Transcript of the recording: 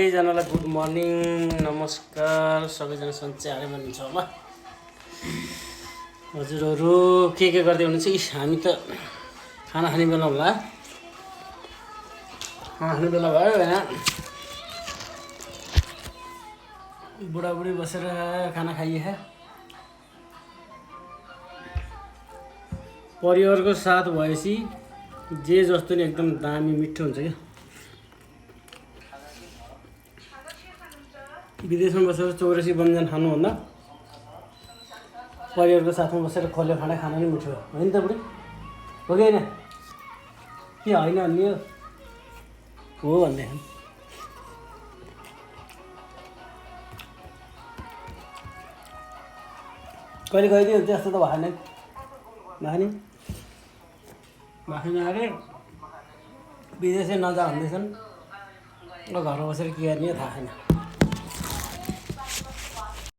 सबैजनालाई good morning नमस्कार। सबैजना सन्चै आराम हुनुहुन्छ होला। हजुरहरू के गर्दै हुनुहुन्छ? हामी त खाना खाने बेला होला। खाना खाने बेला भयो होइन, बुढाबुढी बसेर खाना खाइए। परिवारको साथ भएपछि जे जस्तो नि एकदम दामी मिठो हुन्छ क्या। विदेशमा बसेर 84 व्यञ्जन खानुभन्दा परिवारको साथमा बसेर खलियो खाना खान नै मिठो हो नि त बुढी? हो कि होइन? के होइन भन्ने हो भन्ने कहिले गइदियो हुन्छ जस्तो त भएन भाग्ने अरे विदेशै नजा भन्दैछन्। घरमा बसेर के गर्ने थाहा छैन।